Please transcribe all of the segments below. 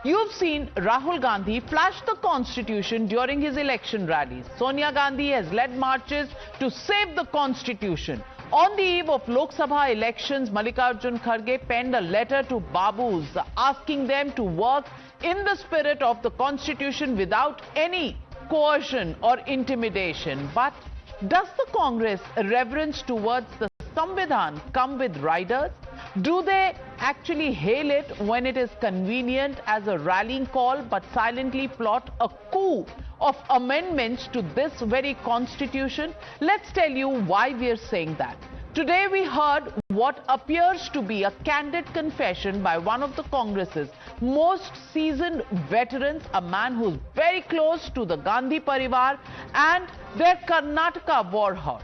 You've seen Rahul Gandhi flash the constitution during his election rallies. Sonia Gandhi has led marches to save the constitution. On the eve of Lok Sabha elections, Mallikarjun Kharge penned a letter to Babus asking them to work in the spirit of the constitution without any coercion or intimidation. But does the Congress reverence towards the Samvidhan come with riders? Do they actually hail it when it is convenient as a rallying call, but silently plot a coup of amendments to this very constitution? Let's tell you why we are saying that. Today we heard what appears to be a candid confession by one of the Congress's most seasoned veterans, a man who's very close to the Gandhi Parivar and their Karnataka war horse.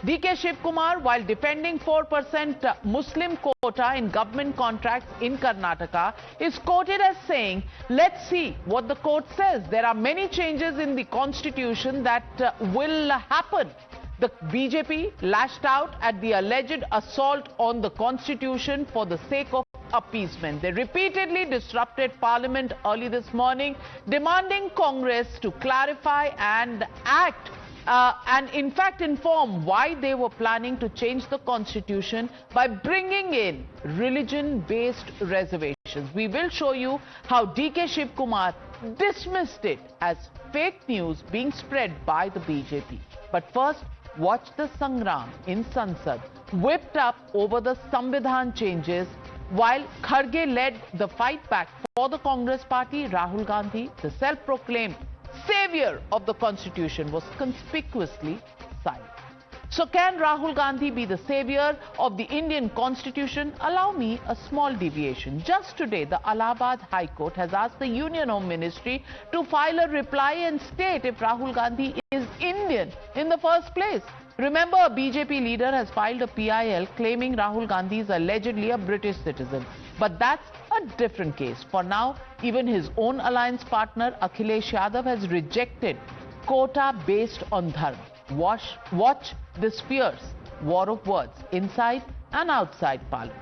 D.K. Shivkumar, while defending 4% Muslim quota in government contracts in Karnataka, is quoted as saying, let's see what the court says. There are many changes in the constitution that will happen. The BJP lashed out at the alleged assault on the constitution for the sake of appeasement. They repeatedly disrupted Parliament early this morning, demanding Congress to clarify and act and in fact inform why they were planning to change the constitution by bringing in religion-based reservations. We will show you how D.K. Shivkumar dismissed it as fake news being spread by the BJP. But first, watch the Sangram in Sansad whipped up over the Samvidhan changes. While Kharge led the fight back for the Congress party, Rahul Gandhi, the self-proclaimed savior of the constitution, was conspicuously silent. So can Rahul Gandhi be the savior of the Indian constitution? Allow me a small deviation. Just today, the Allahabad High Court has asked the Union Home Ministry to file a reply and state if Rahul Gandhi is Indian in the first place. Remember, a BJP leader has filed a PIL claiming Rahul Gandhi is allegedly a British citizen. But that's a different case. For now, even his own alliance partner Akhilesh Yadav has rejected quota based on dharma. Watch this fierce war of words inside and outside Parliament.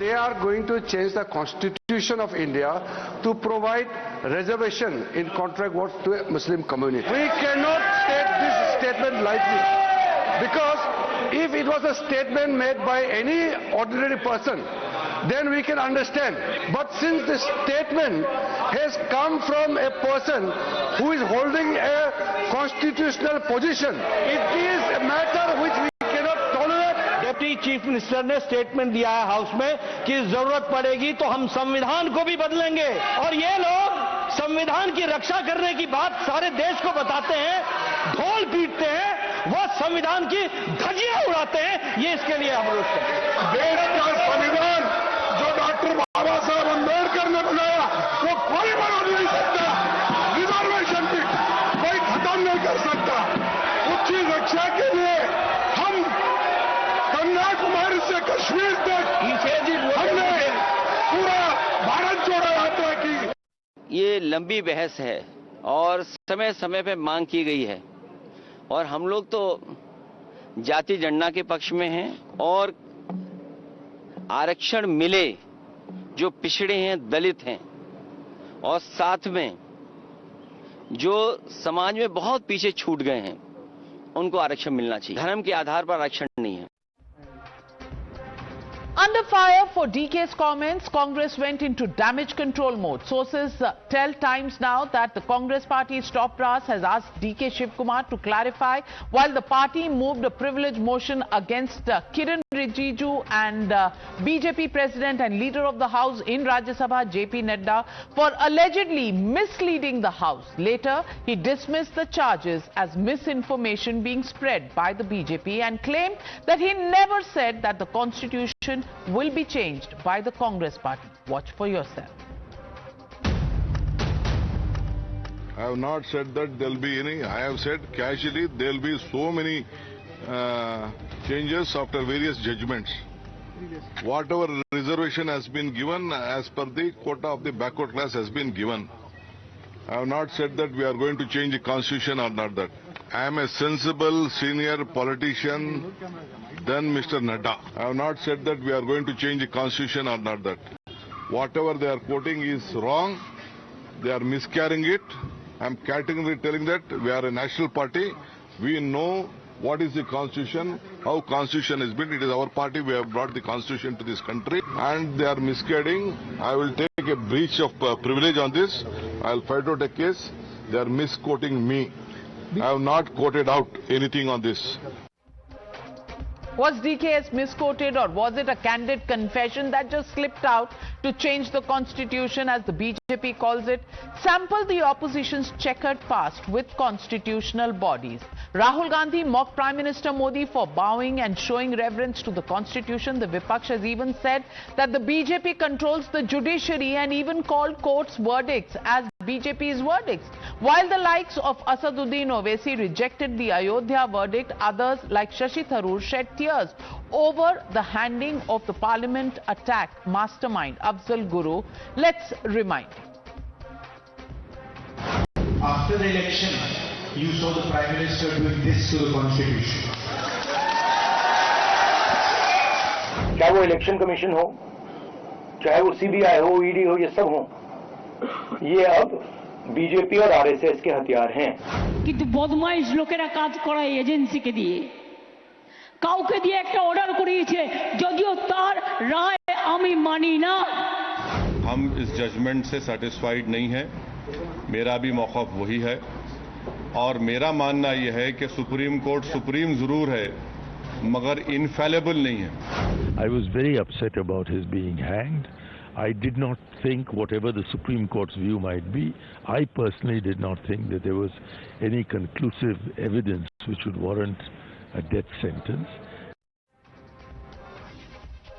They are going to change the constitution of India to provide reservation in contract work to a Muslim community. We cannot state this statement lightly, because if it was a statement made by any ordinary person, then we can understand. But since the statement has come from a person who is holding a constitutional position, it is a matter which we cannot tolerate. Deputy chief minister ने statement दिया है house में कि जरूरत पड़ेगी तो हम संविधान को भी बदलेंगे, और ये लोग संविधान की रक्षा करने की बात सारे देश को बताते हैं, ढोल पीटते हैं, वो संविधान की धज्जियां उड़ाते हैं। ये इसके लिए हम लोग देश का संविधान जो डॉक्टर बाबा साहब अम्बेडकर ने बनाया, वो कोई बना नहीं सकता। रिजर्वेशन की कोई खत्म नहीं कर सकता। उसकी रक्षा के लिए हम कन्याकुमारी से कश्मीर तक हमने पूरा भारत जोड़ो यात्रा की। ये लंबी बहस है और समय समय पे मांग की गई है, और हम लोग तो जाति जनगणना के पक्ष में हैं, और आरक्षण मिले जो पिछड़े हैं, दलित हैं, और साथ में जो समाज में बहुत पीछे छूट गए हैं, उनको आरक्षण मिलना चाहिए। धर्म के आधार पर आरक्षण नहीं है। Under fire for DK's comments, Congress went into damage control mode. Sources tell Times Now that the Congress party's top brass has asked D.K. Shivkumar to clarify, while the party moved a privilege motion against Kiran Rijiju and BJP president and leader of the House in Rajya Sabha, J.P. Nadda, for allegedly misleading the House. Later, he dismissed the charges as misinformation being spread by the BJP and claimed that he never said that the constitution will be changed by the Congress party. Watch for yourself. I have not said that there will be any. I have said casually there will be so many changes after various judgments. Whatever reservation has been given as per the quota of the backward class has been given. I have not said that we are going to change the constitution or not that. I am a sensible senior politician than Mr. Nadda. I have not said that we are going to change the constitution or not that. Whatever they are quoting is wrong. They are miscarrying it. I'm categorically telling that we are a national party. We know what is the constitution, how constitution is built. It is our party. We have brought the constitution to this country, and they are misguiding. I will take a breach of privilege on this. I will fight out a case. They are misquoting me. I have not quoted out anything on this. Was DKS misquoted, or was it a candid confession that just slipped out to change the constitution, as the BJP calls it? Sample the opposition's checkered past with constitutional bodies. Rahul Gandhi mocked Prime Minister Modi for bowing and showing reverence to the constitution. The Vipaksh has even said that the BJP controls the judiciary and even called courts' verdicts as BJP's verdicts. While the likes of Asaduddin Owaisi rejected the Ayodhya verdict, others like Shashi Tharoor shed tears over the handing of the parliament attack mastermind Afzal Guru. Let's rewind. After the election, you saw the Prime Minister doing this to the Constitution. चाहे वो election commission हो, चाहे वो CBI हो, ED हो, ये सब हो, ये अब बीजेपी और आरएसएस के हथियार हैं। কিন্তু বদমাইশ লোকেরা কাজ করায় এজেন্সিকে দিয়ে, কাউকে দিয়ে একটা অর্ডার করিয়েছে, যদিও তার রায় আমি মানি না। हम इस जजमेंट से सेटिस्फाइड नहीं हैं। मेरा भी मौक़िफ़ वही है और मेरा मानना यह है कि सुप्रीम कोर्ट सुप्रीम जरूर है मगर इनफेलेबल नहीं है। I was very upset about his being hanged. I did not think, whatever the Supreme Court's view might be, I personally did not think that there was any conclusive evidence which would warrant a death sentence.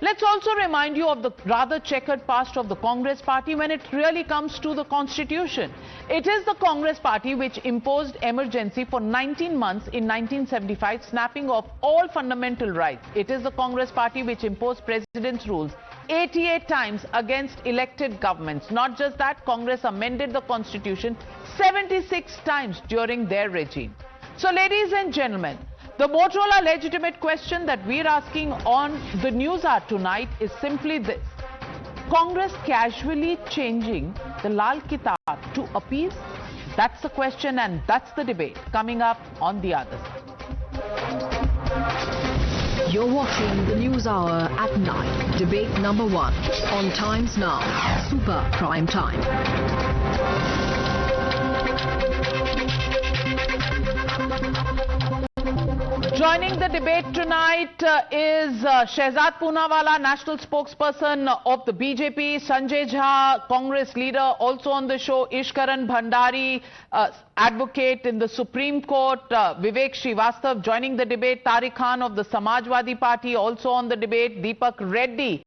Let's also remind you of the rather checkered past of the Congress party when it really comes to the constitution. It is the Congress party which imposed emergency for 19 months in 1975, snapping off all fundamental rights. It is the Congress party which imposed president's rules 88 times against elected governments. Not just that, Congress amended the constitution 76 times during their regime. So, ladies and gentlemen, the Motorola legitimate question that we're asking on the News Hour tonight is simply this: Congress casually changing the Lal Kitab to appease? That's the question, and that's the debate coming up on the other side. You're watching the News Hour at 9, debate number 1 on Times Now, Super Prime Time. Joining the debate tonight is Shehzad Poonawalla, national spokesperson of the BJP, Sanjay Jha, Congress leader, also on the show, Ishkaran Bhandari, advocate in the Supreme Court, Vivek Srivastav joining the debate, Tariq Khan of the Samajwadi Party also on the debate, Deepak Reddy,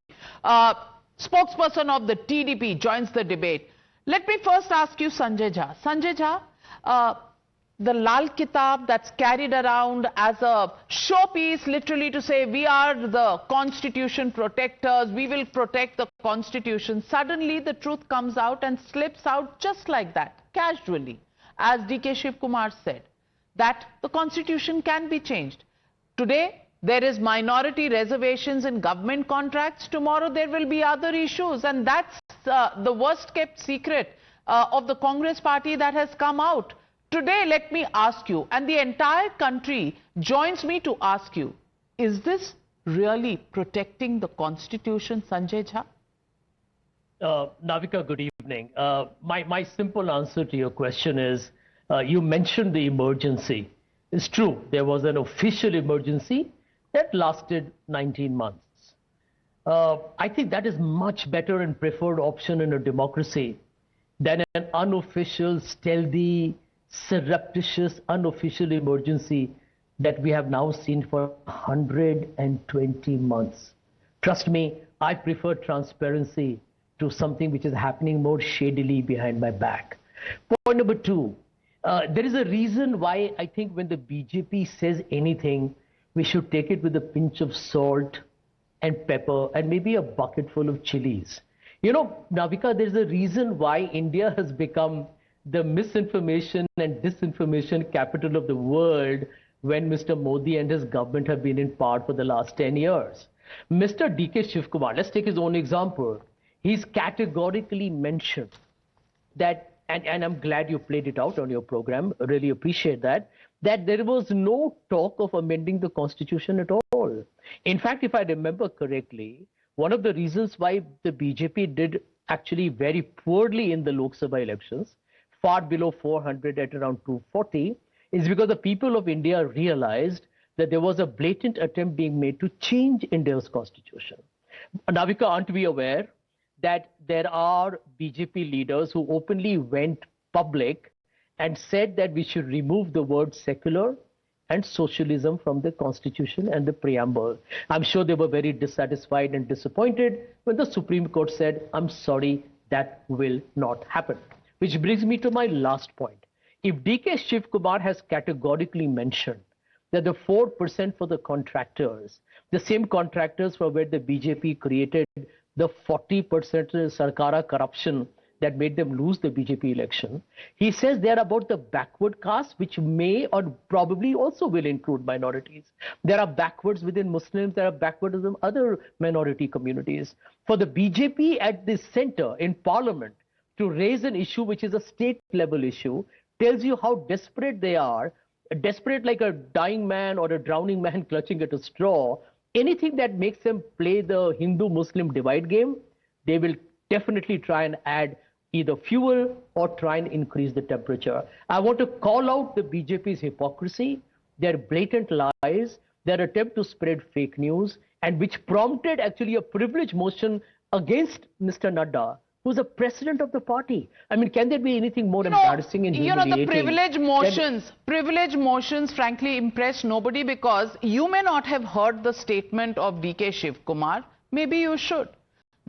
spokesperson of the TDP, joins the debate. Let me first ask you, Sanjay Jha. Sanjay Jha, the Lal Kitab that's carried around as a showpiece, literally to say we are the constitution protectors, we will protect the constitution. Suddenly the truth comes out and slips out just like that, casually, as DK Shiv Kumar said, that the constitution can be changed. Today there is minority reservations in government contracts, tomorrow there will be other issues, and that's the worst kept secret of the Congress party that has come out. Today, let me ask you, and the entire country joins me to ask you, is this really protecting the constitution, Sanjay Jha? Navika, good evening. My simple answer to your question is, you mentioned the emergency. It's true, there was an official emergency that lasted 19 months. I think that is much better and preferred option in a democracy than an unofficial, stealthy, surreptitious, unofficial emergency that we have now seen for 120 months. Trust me, I prefer transparency to something which is happening more shadily behind my back. Point number 2, there is a reason why I think when the BJP says anything, we should take it with a pinch of salt and pepper and maybe a bucket full of chilies. You know, Navika, there's a reason why India has become the misinformation and disinformation capital of the world when Mr. Modi and his government have been in power for the last 10 years. Mr. DK Shiv Kumar, let's take his own example. he's categorically mentioned that, and I'm glad you played it out on your program, really appreciate that there was no talk of amending the constitution at all. In fact, if I remember correctly, one of the reasons why the BJP did actually very poorly in the Lok Sabha elections, far below 400 at around 240, is because the people of India realized that there was a blatant attempt being made to change India's constitution. Navika, aren't we aware that there are BJP leaders who openly went public and said that we should remove the word secular and socialism from the constitution and the preamble? I'm sure they were very dissatisfied and disappointed when the Supreme Court said, I'm sorry, that will not happen. Which brings me to my last point. If D.K. Shiv Kumar has categorically mentioned that the 4% for the contractors, the same contractors for where the BJP created the 40% Sarkara corruption that made them lose the BJP election, he says they're about the backward caste, which may or probably also will include minorities. There are backwards within Muslims, there are backwards within other minority communities. For the BJP at the center in parliament to raise an issue which is a state level issue tells you how desperate they are, desperate like a dying man or a drowning man clutching at a straw. Anything that makes them play the Hindu-Muslim divide game, they will definitely try and add either fuel or try and increase the temperature. I want to call out the BJP's hypocrisy, their blatant lies, their attempt to spread fake news, and which prompted actually a privilege motion against Mr. Nadda, who's the president of the party. I mean, can there be anything more embarrassing and humiliating? The privilege motions frankly impress nobody, because you may not have heard the statement of D.K. Shiv Kumar. Maybe you should.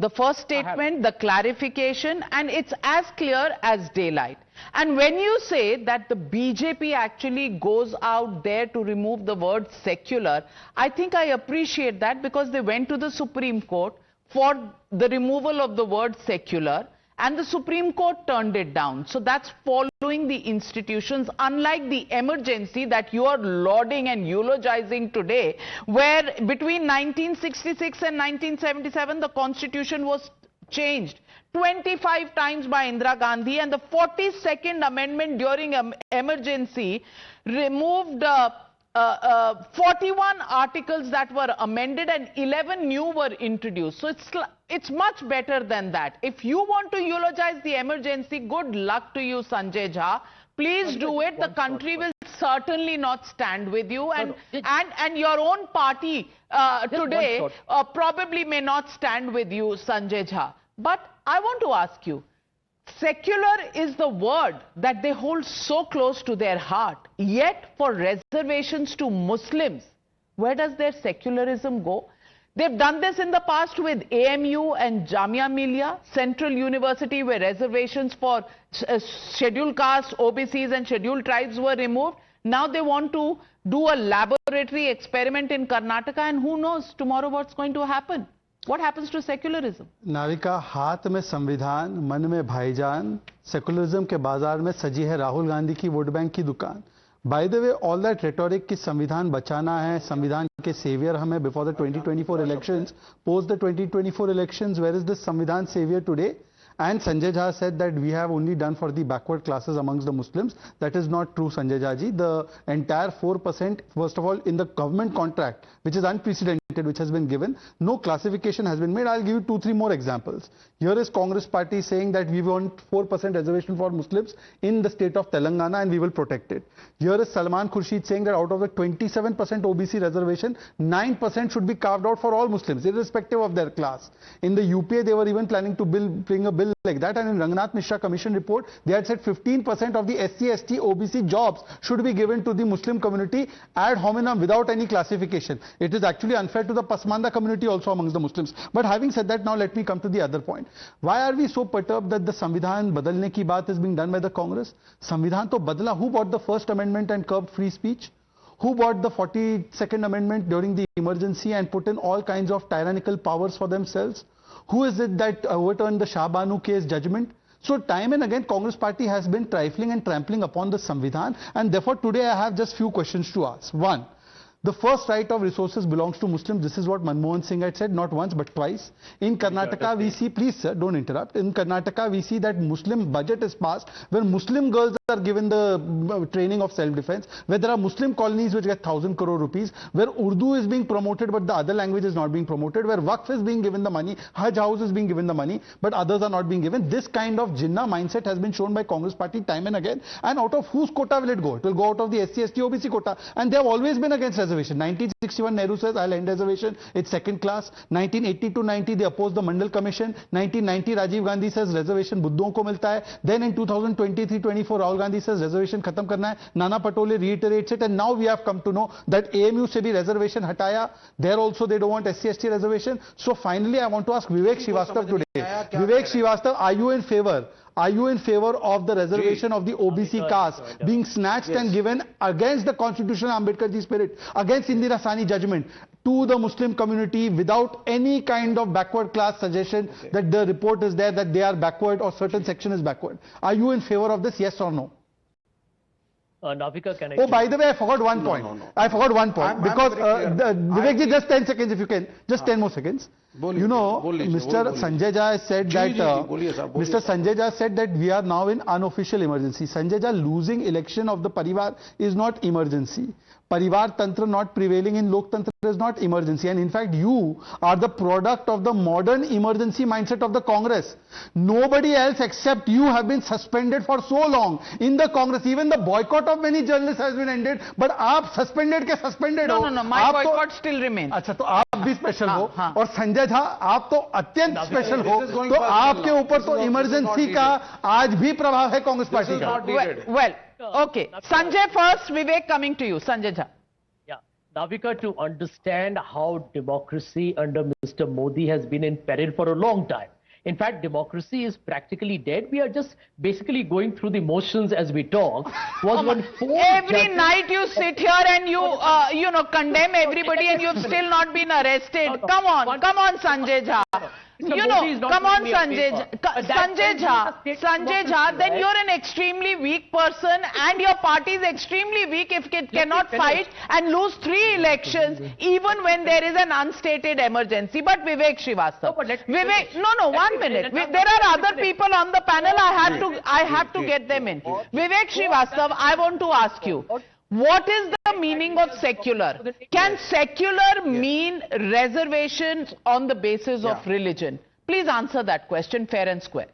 The first statement, the clarification, and it's as clear as daylight. And when you say that the BJP actually goes out there to remove the word secular, I think I appreciate that, because they went to the Supreme Court for the removal of the word secular, and the Supreme Court turned it down. So that's following the institutions, unlike the emergency that you are lauding and eulogizing today, where between 1966 and 1977, the constitution was changed 25 times by Indira Gandhi, and the 42nd amendment during emergency removed 41 articles that were amended and 11 new were introduced. So it's much better than that. If you want to eulogize the emergency, good luck to you, Sanjay Jha. Please do it. The country will certainly not stand with you, and your own party today probably may not stand with you, Sanjay Jha. But I want to ask you, secular is the word that they hold so close to their heart. Yet for reservations to Muslims, where does their secularism go? They've done this in the past with AMU and Jamia Millia, Central University, where reservations for scheduled castes, OBCs and scheduled tribes were removed. Now they want to do a laboratory experiment in Karnataka, and who knows tomorrow what's going to happen. What happens to secularism? Navika, हाथ में संविधान, मन में भाईजान, secularism के बाजार में सजी है राहुल गांधी की वोट बैंक की दुकान. By the way, all that rhetoric कि संविधान बचाना है, संविधान के सेवियर हमें before the 2024 elections, post the 2024 elections, where is this samvidhan saviour today? And Sanjay Jha said that we have only done for the backward classes amongst the Muslims. That is not true, Sanjay Jha ji. The entire 4%, first of all, in the government contract, which is unprecedented, which has been given, no classification has been made. I'll give you 2-3 more examples. Here is Congress party saying that we want 4% reservation for Muslims in the state of Telangana and we will protect it. Here is Salman Khurshid saying that out of the 27% OBC reservation, 9% should be carved out for all Muslims, irrespective of their class. In the UPA, they were even planning to bring a bill like that, and in Rangnath Mishra Commission report, they had said 15% of the SC, ST, OBC jobs should be given to the Muslim community ad hominem without any classification. It is actually unfair to the Pasmanda community also amongst the Muslims. But having said that, now let me come to the other point. Why are we so perturbed that the Samvidhan badalne ki baat is being done by the Congress? Samvidhan to badla. Who bought the first amendment and curbed free speech? Who bought the 42nd amendment during the emergency and put in all kinds of tyrannical powers for themselves? Who is it that overturned the Shah Banu case judgment? So time and again, Congress party has been trifling and trampling upon the Samvidhan, and therefore today I have just few questions to ask. One, The first right of resources belongs to Muslims. This is what Manmohan Singh had said, not once but twice. In Karnataka, we see, please sir, don't interrupt. In Karnataka, we see that Muslim budget is passed where Muslim girls are given the training of self-defense, where there are Muslim colonies which get 1,000 crore rupees, where Urdu is being promoted but the other language is not being promoted, where Waqf is being given the money, Hajj House is being given the money, but others are not being given. This kind of Jinnah mindset has been shown by Congress party time and again. And out of whose quota will it go? It will go out of the SC, ST, OBC quota. And they have always been against reservation. 1961 Nehru says I'll end reservation, it's second class. 1980 to 90 they opposed the Mandal Commission. 1990 Rajiv Gandhi says reservation बुद्धों को मिलता है. Then in 2023-24 Rahul Gandhi says reservation खत्म करना है. Nana Patole reiterates it, and now we have come to know that AMU से भी reservation हटाया. There also they don't want SC, ST reservation. So finally I want to ask Vivek Srivastava today. Vivek Srivastava, are you in favor? Are you in favor of the reservation of the OBC caste being snatched and given against the constitutional Ambedkarji spirit, against Indira Sani judgment, to the Muslim community without any kind of backward class suggestion that the report is there that they are backward or certain section is backward? Are you in favor of this, yes or no? Navika, can I... Oh, by the way, I forgot one point. I forgot one point. Because, Vivekji, just 10 seconds if you can. Just 10 more seconds. You know, Mr. Sanjay Jha said that, Mr. Sanjay Jha said that we are now in unofficial emergency. Sanjay Jha, losing election of the Parivar is not emergency. Parivar Tantra not prevailing in Lok Tantra is not emergency. And in fact, you are the product of the modern emergency mindset of the Congress. Nobody else except you have been suspended for so long in the Congress. Even the boycott of many journalists has been ended. But aap suspended ke suspended ho. No, my boycott still remains. अच्छा तो आप भी special हो और संजय झा आप तो अत्यंत special हो तो आपके ऊपर तो इमरजेंसी का आज भी प्रभाव है कांग्रेस पार्टी का. Well, okay. Sanjay first, Vivek coming to you. Sanjay Jha. Yeah, Navika, to understand how democracy under Mr. Modi has been in peril for a long time. In fact, democracy is practically dead. We are just basically going through the motions as we talk. Every night you sit here and you condemn everybody and you've still not been arrested. Come on, Sanjay Jha. Come on, Sanjay Jha, then you're an extremely weak person and your party is extremely weak if it cannot fight and lose 3 elections even when there is an unstated emergency. But Vivek Srivastava, no, 1 minute. There are other people on the panel. I have to get them in. Vivek Srivastava, I want to ask you. What is the meaning of secular? Can secular mean reservations on the basis of religion? Please answer that question fair and square.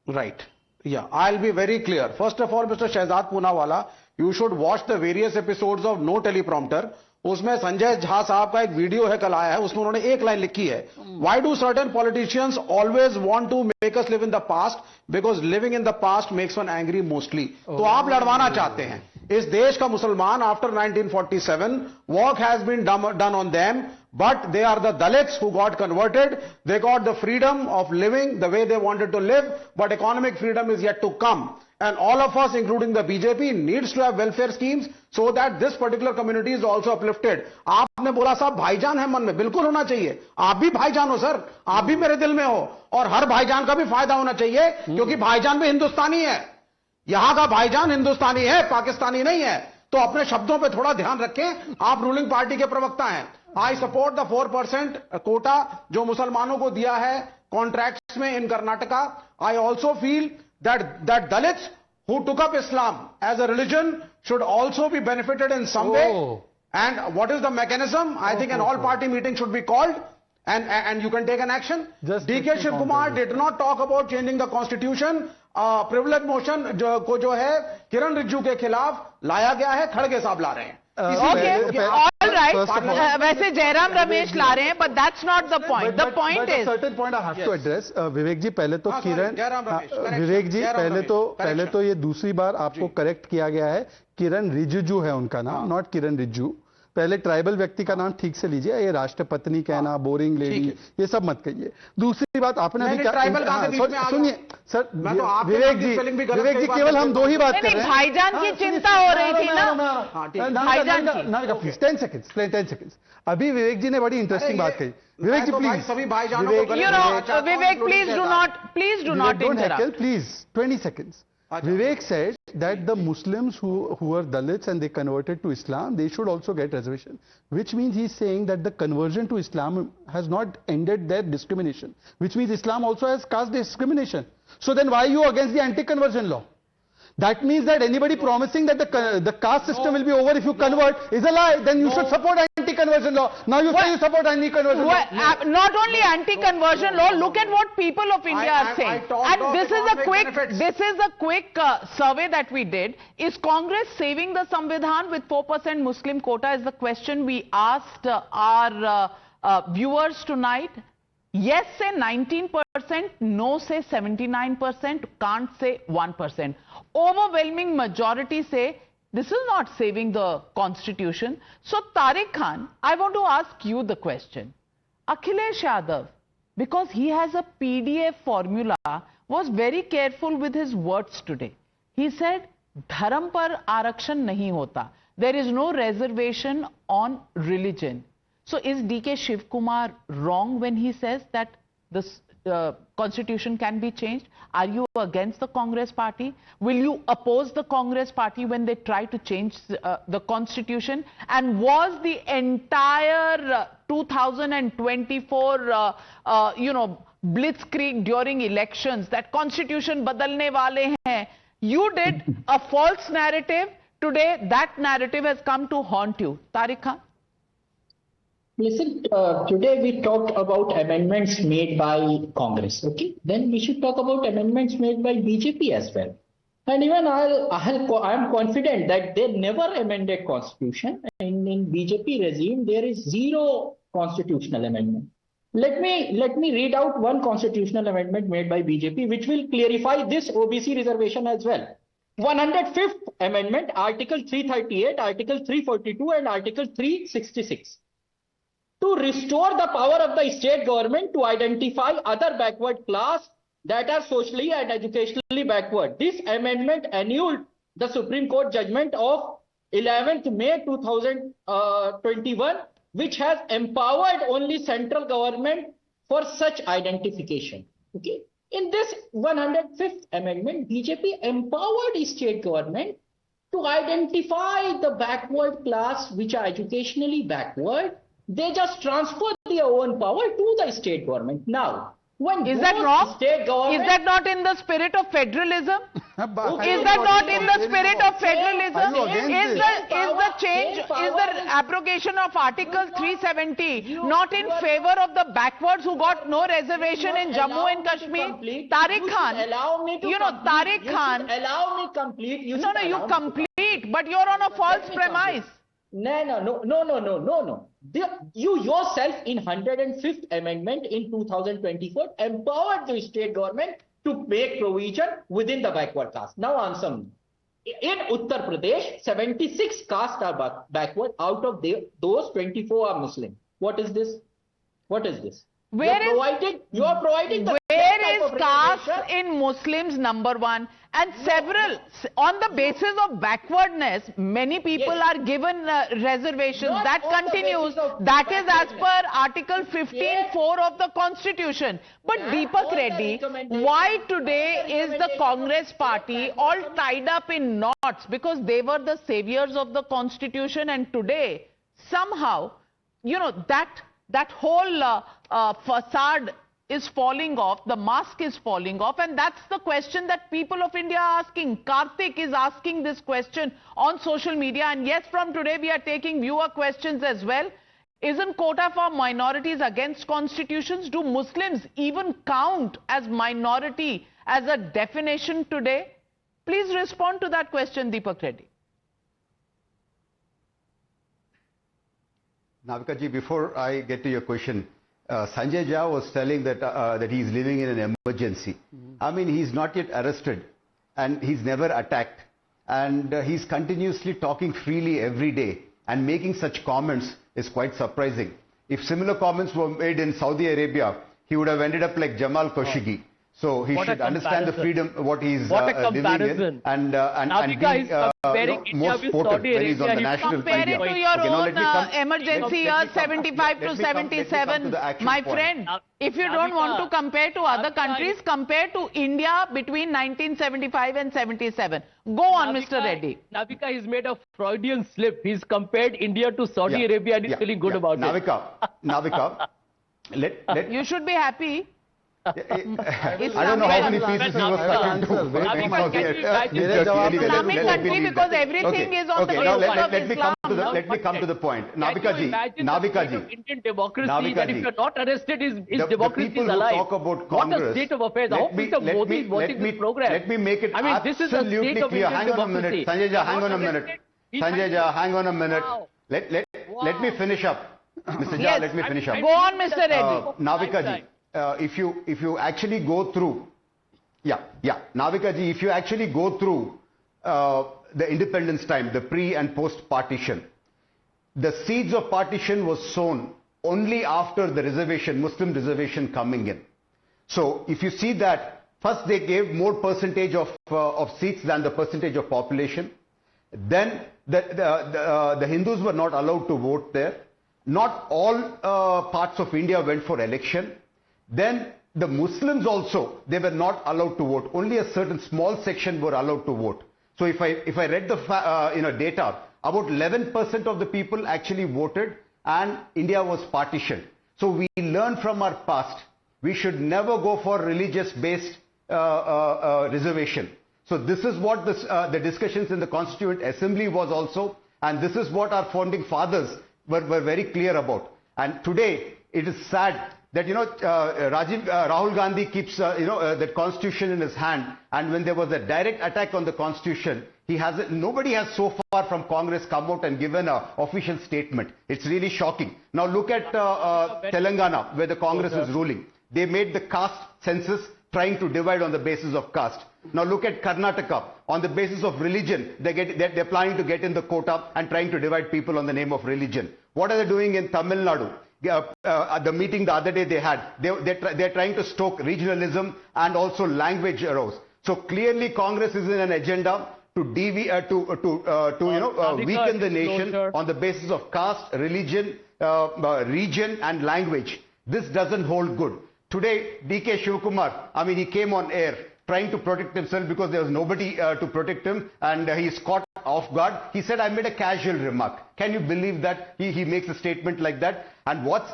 Right. Yeah, I'll be very clear. First of all, Mr. Shehzad Poonawala, you should watch the various episodes of No Teleprompter. उसमें संजय झा साहब का एक video है कल आया है उसमें उन्होंने एक लाइन लिखी है Why do certain politicians always want to make us live in the past? Because living in the past makes one angry mostly. तो आप लड़वाना चाहते हैं इस देश का मुसलमान after 1947 work has been done on them, but they are the Dalits who got converted. They got the freedom of living the way they wanted to live, but economic freedom is yet to come. And all of us, including the BJP, needs to have welfare schemes so that this particular community is also uplifted. आपने बोला साहब भाईजान है मन में, बिल्कुल होना चाहिए. आप भी भाईजान हो सर, आप भी मेरे दिल में हो और हर भाईजान का भी फायदा होना चाहिए क्योंकि भाईजान भी हिंदुस्तानी है. यहां का भाईजान हिंदुस्तानी है, पाकिस्तानी नहीं है. तो अपने शब्दों पे थोड़ा ध्यान रखें. आप रूलिंग पार्टी के प्रवक्ता हैं. आई सपोर्ट द 4% कोटा जो मुसलमानों को दिया है कॉन्ट्रैक्ट्स में in Karnataka. I also feel that Dalits who took up Islam as a religion should also be benefited in some way. And what is the mechanism? I think an all-party meeting should be called and you can take an action. DK Shiv Kumar did not talk about changing the constitution. Privilege motion को जो है किरण रिज्जू के खिलाफ लाया गया है, खड़गे साहब ला रहे हैं. All right. वैसे जयराम रमेश ला रहे हैं, but that's not the point. The point is. Certain point I have to address. विवेक जी पहले तो किरण, विवेक जी पहले तो ये दूसरी बार आपको करेक्ट किया गया है. किरण रिजिजू है उनका नाम, नॉट किरण रिज्जू. पहले ट्राइबल व्यक्ति का नाम ठीक से लीजिए. ये राष्ट्रपत्नी कहना, बोरिंग लेडी, ये सब मत कहिए. दूसरी बात आपने अभी सुनिए सर, विवेक जी केवल हम 2 ही बात कर रहे हैं. भाईजान की चिंता हो रही थी ना. भाईजान प्लीज 10 सेकंड्स. अभी विवेक जी ने बड़ी इंटरेस्टिंग बात कही. विवेक जी प्लीज, सभी भाईजानों को Vivek, please do not interrupt. Please 20 seconds. Vivek said that the Muslims who were Dalits and they converted to Islam, they should also get reservation. Which means he's saying that the conversion to Islam has not ended their discrimination. Which means Islam also has caste discrimination. So then why are you against the anti-conversion law? That means that anybody promising that the caste system will be over if you convert is a lie. Then you should support anti-conversion law. Now you say you support anti-conversion law. Not only anti-conversion law, look at what people of India are saying. And this is a quick survey that we did. Is Congress saving the Samvidhan with 4% Muslim quota is the question we asked our viewers tonight. Yes say 19%, no say 79%, can't say 1%. Overwhelming majority say this is not saving the constitution. So Tariq Khan, I want to ask you the question. Akhilesh Yadav, because he has a PDF formula, was very careful with his words today. He said, dharam par arakshan nahi hota. There is no reservation on religion. So is DK Shiv Kumar wrong when he says that this constitution can be changed? Are you against the Congress party? Will you oppose the Congress party when they try to change the constitution? And was the entire 2024 blitzkrieg during elections that constitution badalne wale hain, you did a false narrative. Today that narrative has come to haunt you. Tariq Khan? Listen, today we talked about amendments made by Congress, okay? Then we should talk about amendments made by BJP as well. And even I'm confident that they never amended constitution. And in BJP regime, there is zero constitutional amendment. Let me read out one constitutional amendment made by BJP, which will clarify this OBC reservation as well. 105th Amendment, Article 338, Article 342, and Article 366. To restore the power of the state government to identify other backward class that are socially and educationally backward. This amendment annulled the Supreme Court judgment of 11th May 2021, which has empowered only central government for such identification. Okay. In this 105th Amendment, BJP empowered state government to identify the backward class which are educationally backward. They just transfer their own power to the state government. Now, when is that wrong? State government, is that not in the spirit of federalism? Is that not in the spirit of federalism? Is the change, is the abrogation of Article 370 not in favor of the backwards who got no reservation in Jammu and Kashmir? Tariq Khan, Tariq Khan, allow me complete. You complete, but you're on a false premise. No. You yourself in 105th Amendment in 2024 empowered the state government to make provision within the backward caste. Now answer me. In Uttar Pradesh, 76 castes are backward. Out of those, 24 are Muslim. What is this? What is this? You are providing the where is caste in Muslims, number one, and several on the basis of backwardness many people are given reservations. That continues. That is as per Article 15(4) of the Constitution. But Deepak Reddy, why today is the Congress party all tied up in knots? Because they were the saviors of the Constitution, and today somehow that whole facade is falling off, the mask is falling off, and that's the question that people of India are asking. Karthik is asking this question on social media, and yes, from today we are taking viewer questions as well. Isn't quota for minorities against constitutions? Do Muslims even count as minority as a definition today? Please respond to that question, Deepak Reddy. Navika ji, before I get to your question, Sanjay Jha was telling that he is living in an emergency. I mean, he's not yet arrested and he's never attacked, and he's continuously talking freely every day, and making such comments is quite surprising. If similar comments were made in Saudi Arabia, he would have ended up like Jamal Khashoggi. So he What a should understand the comparison. freedom, what he's What a living in, comparison. and Navika is comparing more India with sportive Saudi when he's on the Arabia. national Compare it media. to your Okay, now own let me come- emergency let me years, come- 75 to let me come to 77. the actual My point. friend, if you don't want to compare to other countries, compare to India between 1975 and 77. Go on, Mr. Reddy. Navika has made a Freudian slip. He's compared India to Saudi Yeah, Arabia and he's yeah, feeling good yeah. about it. Navika, let You should be happy. I don't know how many pieces he was stuck into. Navika, can you imagine? Islamic country because everything is on the now basis of let me come to the Islam. let me come to the point. Can you imagine the state of Indian democracy that if you're not arrested, his democracy people is who alive? talk about What Congress, a state of affairs. I hope Mr. Modi is watching this program. Let me make it I mean, this is the absolutely state of clear. Indian Hang on a democracy. minute. Sanjay Jha, hang on a Not minute. arrested. He's Sanjay Jha, hang on a minute. Wow. Let me finish up. Mr. Jha, Yes. let me finish up. Go on, Mr. Reddy. Navika ji, if you actually go through, Navika ji, if you actually go through the independence time, the pre and post partition, the seeds of partition was sown only after the reservation, Muslim reservation coming in. So if you see that, first they gave more percentage of seats than the percentage of population. Then the Hindus were not allowed to vote there. Not all parts of India went for election. Then the Muslims also, they were not allowed to vote. Only a certain small section were allowed to vote. So if I read the data, about 11% of the people actually voted and India was partitioned. So we learn from our past. We should never go for religious-based reservation. So this is what the discussions in the Constituent Assembly was also, and this is what our founding fathers were very clear about. And today, it is sad that, Rahul Gandhi keeps, the Constitution in his hand, and when there was a direct attack on the Constitution, nobody has so far from Congress come out and given an official statement. It's really shocking. Now look at Telangana, where the Congress is ruling. They made the caste census trying to divide on the basis of caste. Now look at Karnataka. On the basis of religion, they're planning to get in the quota and trying to divide people on the name of religion. What are they doing in Tamil Nadu? At the meeting the other day they had, they're trying to stoke regionalism and also language arose. So clearly Congress is in an agenda to weaken the nation on the basis of caste, religion, region and language. This doesn't hold good. Today, D.K. Shivakumar, he came on air trying to protect himself because there was nobody to protect him, and he's caught off guard. He said, I made a casual remark. Can you believe that? He makes a statement like that. And what's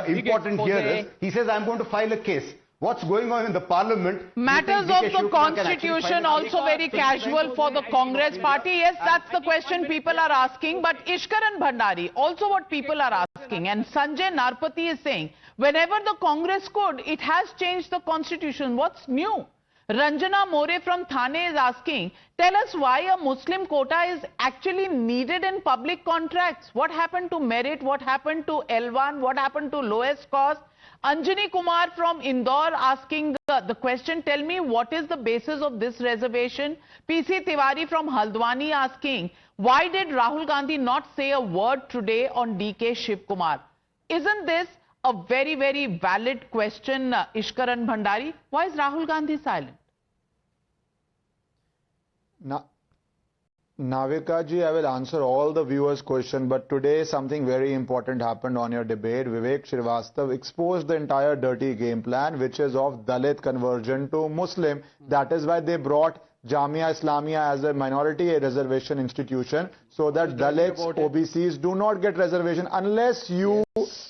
important here is, he says, I'm going to file a case. What's going on in the parliament? Matters of the constitution also very casual for the Congress party. Yes, that's the question people are asking. But Ishkaran Bhandari, also what people are asking, and Sanjay Narpati is saying, whenever the Congress could, it has changed the constitution. What's new? Ranjana More from Thane is asking, tell us why a Muslim quota is actually needed in public contracts. What happened to merit? What happened to L1? What happened to lowest cost? Anjani Kumar from Indore asking the question, tell me what is the basis of this reservation? PC Tiwari from Haldwani asking, why did Rahul Gandhi not say a word today on DK Shiv Kumar? Isn't this a very, very valid question, Ishkaran Bhandari? Why is Rahul Gandhi silent? Navika ji, I will answer all the viewers' question, but today something very important happened on your debate. Vivek Srivastava exposed the entire dirty game plan, which is of Dalit conversion to Muslim. That is why they brought Jamia Islamia as a minority reservation institution, so that Dalits, OBCs do not get reservation unless you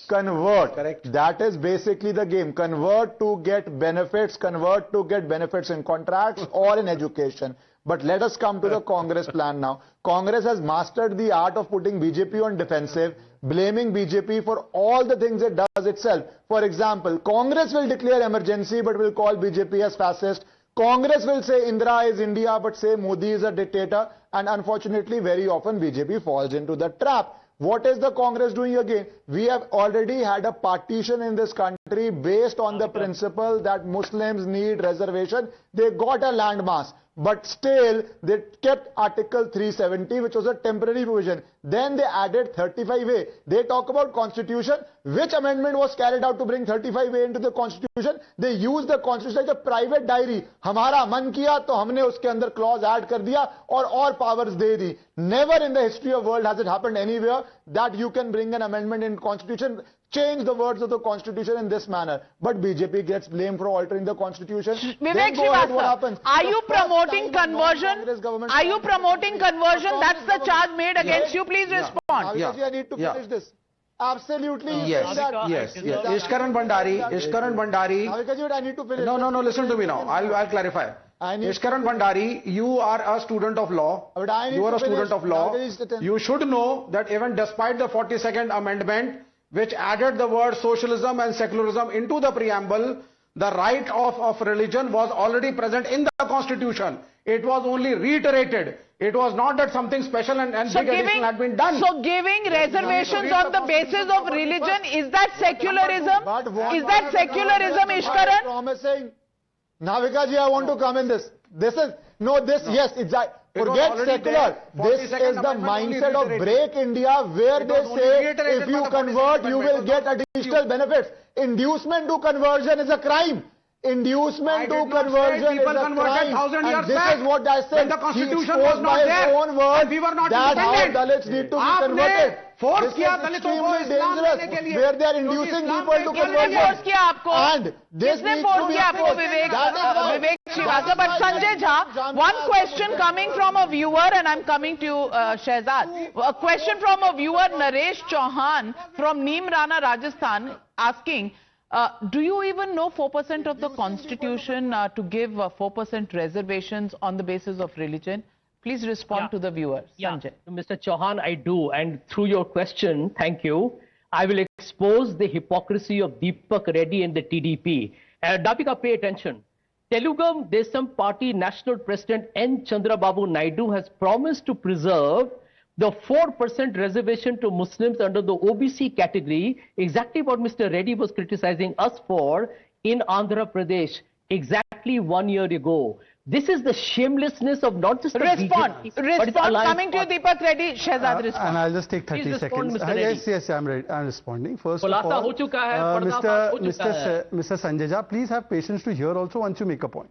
convert. Correct. That is basically the game. Convert to get benefits in contracts or in education. But let us come to the Congress plan now. Congress has mastered the art of putting BJP on defensive, blaming BJP for all the things it does itself. For example, Congress will declare emergency but will call BJP as fascist. Congress will say Indira is India but say Modi is a dictator, and unfortunately very often BJP falls into the trap. What is the Congress doing again? We have already had a partition in this country based on the principle that Muslims need reservation. They got a landmass. but still they kept Article 370, which was a temporary provision. Then they added 35A. They talk about constitution. Which amendment was carried out to bring 35A into the constitution? They used the constitution like a private diary. हमारा मन किया तो हमने उसके अंदर clause add कर दिया और powers they the. Never in the history of world has it happened anywhere that you can bring an amendment in constitution, change the words of the constitution in this manner. But BJP gets blamed for altering the constitution. Vivek Srivastava, are you promoting conversion? Are you promoting conversion? That's the charge made against you. Please respond. I need to finish this. Absolutely. Yes. Ishkaran Bhandari. Navikaji, I need to finish. No, listen to me now. I'll clarify. Ishkaran Bhandari, you are a student of law. You are a student of law. You should know that even despite the 42nd amendment, which added the word socialism and secularism into the preamble, the right of religion was already present in the constitution. It was only reiterated. It was not that something special and big addition had been done. So giving reservations on the basis of religion, is that secularism? Is that secularism, Ishkaran? Promising. Navikaji, I want to come in this. Yes, exactly. Forget secular. This is the mindset of Break India, where they say if you convert, you will get additional benefits. Inducement to conversion is a crime. Inducement to conversion is a crime. And this is what I said. The constitution he was not there. Own words, We were not that how independent. Dalits need to be converted. Force This किया is दलितों को extremely इस्लाम dangerous, लेने के लिए. where they are inducing people to convert. Force किया आपको? And this किसने needs force to be किया आपको, finished. Vivek Srivastava? But Sanjay Jha, one question coming from a viewer, and I'm coming to Shehzad. A question from a viewer, Naresh Chauhan from Neemrana, Rajasthan, asking, do you even know 4% of the constitution to give 4% reservations on the basis of religion? Please respond to the viewer. Sanjay. Mr. Chauhan, I do. And through your question, thank you, I will expose the hypocrisy of Deepak Reddy and the TDP. Dapika, pay attention. Telugam Desam Party National President N. Chandrababu Naidu has promised to preserve the 4% reservation to Muslims under the OBC category, exactly what Mr. Reddy was criticizing us for in Andhra Pradesh exactly 1 year ago. This is the shamelessness of not just the BJP, but its alliance Coming to you, Deepak Reddy, Shehzad, respond. And I'll just take 30 Please respond, seconds. Mr. Reddy. Yes, I'm ready. I'm responding. First of खुलासा all, हो चुका है, पर्दाफाश हो चुका है. Mr. Sanjay Jha, please have patience to hear also once you make a point.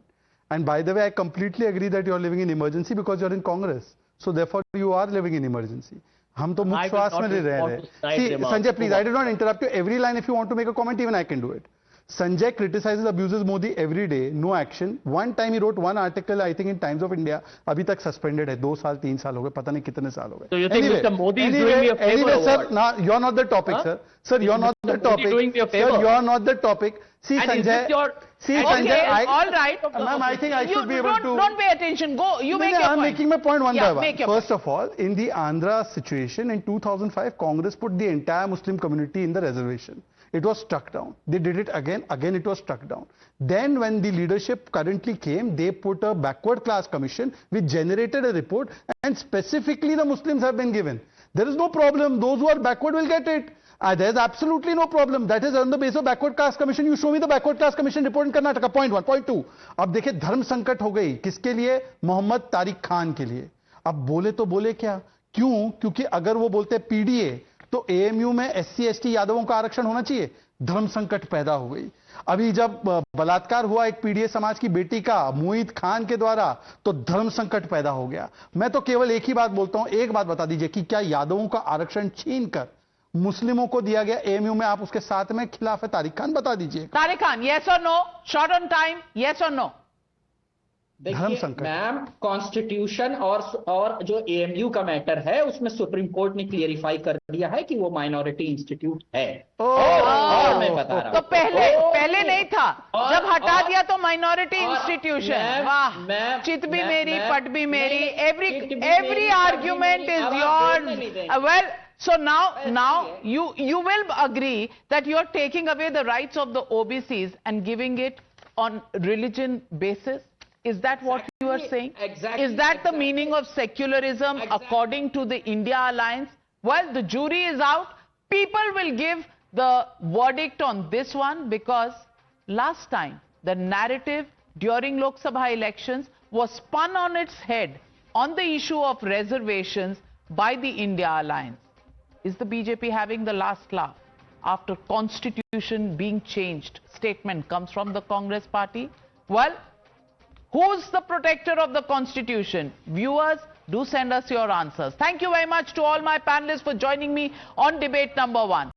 And by the way, I completely agree that you are living in emergency because you're in Congress. So therefore, you are living in emergency. हम तो मुक्त श्वास में रह रहे हैं. See, Sanjay, please, I did not interrupt you. Every line, if you want to make a comment, even I can do it. Sanjay criticizes, abuses Modi every day, no action. One time he wrote one article, I think in Times of India, अभी तक suspended है, 2 साल 3 साल हो गए, पता नहीं कितने साल हो गए. So you think Mr. Modi is doing me a favor? Anyway, sir, now you're not the topic, sir. Sir, you're not the topic. Doing me a favor? Sir, you're not the topic. See, And Sanjay. is this your... See, Okay, Sanjay, all right. Ma'am, I think I should be able to... Don't pay attention. Go. You make your I'm point. making my point one by one. Make your First of all, in the Andhra situation in 2005, Congress put the entire Muslim community in the reservation. It was struck down. They did it again it was struck down. Then when the leadership currently came, they put a backward class commission which generated a report, and specifically the Muslims have been given. There is no problem. Those who are backward will get it. There's absolutely no problem. That is on the basis of backward class commission. You show me the backward class commission report in Karnataka. Point 1. Point 2. अब देखिए धर्म संकट हो गई. किसके लिए? मोहम्मद तारिक खान के लिए. अब बोले तो बोले क्या? क्यों? क्योंकि अगर वो बोलते पीडीए तो एएमयू में एससी एसटी यादवों का आरक्षण होना चाहिए. धर्म संकट पैदा हो गई. अभी जब बलात्कार हुआ एक पीडीए समाज की बेटी का मुईद खान के द्वारा, तो धर्म संकट पैदा हो गया. मैं तो केवल एक ही बात बोलता हूं. एक बात बता दीजिए कि क्या यादवों का आरक्षण छीनकर मुस्लिमों को दिया गया एएमयू में? आप उसके साथ में खिलाफ है तारिक खान? बता दीजिए. Tariq Khan, yes or no? Short on time, yes or no? देखिए मैम, कॉन्स्टिट्यूशन और जो एएमयू का मैटर है उसमें सुप्रीम कोर्ट ने क्लियरिफाई कर दिया है कि वो माइनॉरिटी इंस्टीट्यूट है. और मैं बता रहा हूं. तो पहले नहीं था, जब हटा दिया तो माइनॉरिटी इंस्टीट्यूशन. वाह, चित भी मेरी, पट भी मेरी. Every argument is yours. Well, so now you will agree that you are taking away the rights of the OBCs and giving it on religion basis. Is that what you are saying? Exactly. Is that the meaning of secularism according to the India Alliance? Well, the jury is out. People will give the verdict on this one, because last time the narrative during Lok Sabha elections was spun on its head on the issue of reservations by the India Alliance. Is the BJP having the last laugh after constitution being changed? Statement comes from the Congress party. Well, who's the protector of the constitution? Viewers, do send us your answers. Thank you very much to all my panelists for joining me on debate number 1.